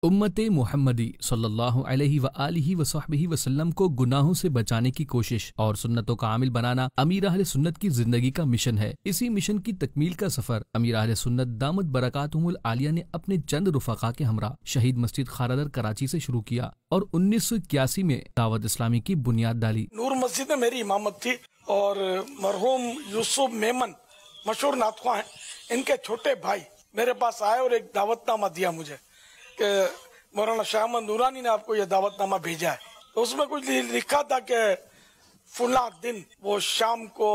उम्मत मुहम्मदी सल्लल्लाहु अलैहि व आलिहि व सहबिहि वसल्लम को गुनाहों से बचाने की कोशिश और सुन्नतों का आमिल बनाना अमीर अहले सुन्नत की जिंदगी का मिशन है। इसी मिशन की तकमील का सफर अमीर अहले सुन्नत दामत बरकातुहुल आलिया ने अपने चंद रुफका के हमरा शहीद मस्जिद खारादर कराची से शुरू किया और 1981 में दावत इस्लामी की बुनियाद डाली। नूर मस्जिद में मेरी इमामत थी और मरहूम यूसुफ मेमन मशहूर नातख्वां हैं, इनके छोटे भाई मेरे पास आए और एक दावतनामा दिया मुझे कि मौलाना शाह अहमद नूरानी ने आपको यह दावतनामा भेजा है। तो उसमें कुछ लिखा था कि फुला दिन वो शाम को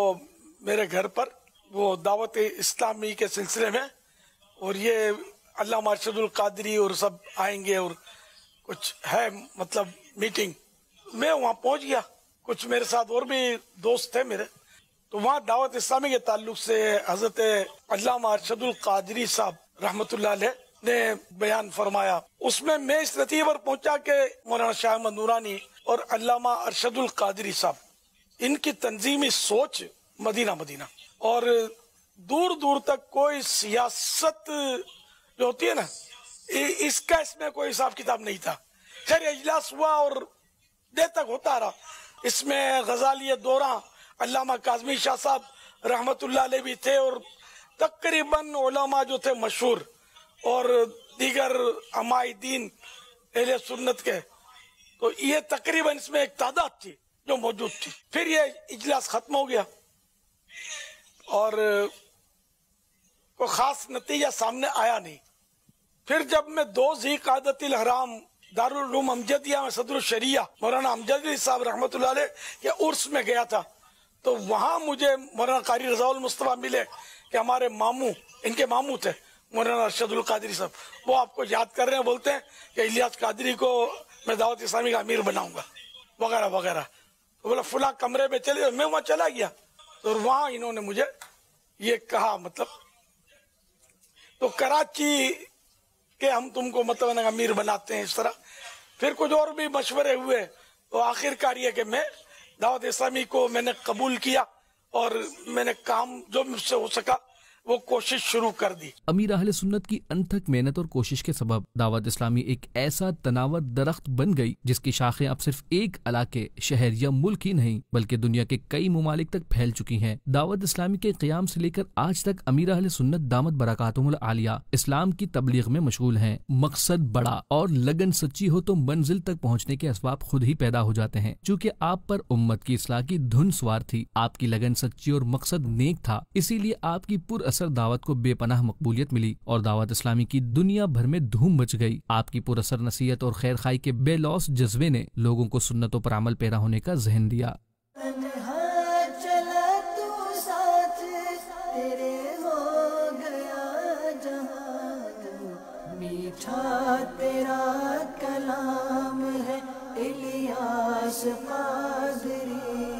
मेरे घर पर वो दावत इस्लामी के सिलसिले में और ये अल्लामा अरशदुल कादरी और सब आएंगे और कुछ है मतलब मीटिंग। मैं वहाँ पहुँच गया, कुछ मेरे साथ और भी दोस्त थे मेरे, तो वहाँ दावत इस्लामी के ताल्लुक से हजरत अल्लामा अरशदुल कादरी साहब रहमतुल्लाह अलैह ने बयान फरमाया। उसमें मैं इस नतीजे पर पहुंचा कि मौलाना शाह अहमद नूरानी और अल्लामा अरशदुल कादरी साहब इनकी तंजीमी सोच मदीना मदीना और दूर दूर तक कोई सियासत जो होती है ना, इसका इसमें कोई हिसाब किताब नहीं था। खैर इजलास हुआ और देर तक होता रहा। इसमें गजाली दौरा अल्लामा काज़मी शाह साहब रहमतुल्लाह अलैह भी थे और तकरीबन उलमा जो थे मशहूर और दीगर अमायदीन अहले सुन्नत के, तो ये तकरीबन इसमें एक तादाद थी जो मौजूद थी। फिर ये इजलास खत्म हो गया और कोई खास नतीजा सामने आया नहीं। फिर जब मैं 2 ज़ीक़ादतिल हराम दारुल उलूम अमजदिया में सदरुल शरिया मौलाना अमजदी साहब रहमतुल्लाह अलैह के उर्स में गया था, तो वहां मुझे मौलाना कारी रज़ाउल मुस्तफा मिले कि हमारे मामू, इनके मामू थे मौलाना अरशदुल कादरी साहब, वो आपको याद कर रहे हैं, बोलते हैं कि इलियास कादरी को मैं दावत इस्लामी का अमीर बनाऊंगा वगैरह वगैरह। तो बोला फुला कमरे में चले, मैं वहां चला गया तो वहां इन्होंने मुझे ये कहा मतलब तो कराची के हम तुमको मतलब अमीर बनाते हैं इस तरह। फिर कुछ और भी मशवरे हुए तो आखिरकार ये कि मैं दावत इस्लामी को मैंने कबूल किया और मैंने काम जो मुझसे हो सका वो कोशिश शुरू कर दी। अमीर अहले सुन्नत की अनथक मेहनत और कोशिश के सबब दावत इस्लामी एक ऐसा तनावर दरख्त बन गई जिसकी शाखें अब सिर्फ एक इलाके, शहर या मुल्क ही नहीं बल्कि दुनिया के कई ममालिक तक फैल चुकी हैं। दावत इस्लामी के क़याम से लेकर आज तक अमीर अहले सुन्नत दामत बरकातुहुल आलिया इस्लाम की तबलीग में मशगूल हैं। मकसद बड़ा और लगन सच्ची हो तो मंजिल तक पहुँचने के असबाब खुद ही पैदा हो जाते हैं। चूँकि आप पर उम्मत की इस्लाह की धुन सवार थी, आपकी लगन सच्ची और मकसद नेक था, इसीलिए आपकी पुर असर दावत को बेपनाह मकबूलियत मिली और दावत इस्लामी की दुनिया भर में धूम मच गई। आपकी पुरअसर नसीहत और खैर खाई के बेलौस जज्बे ने लोगों को सुन्नतों पर अमल पैरा होने का ज़हन दिया। मीठा तेरा कलाम है इलियास कादरी।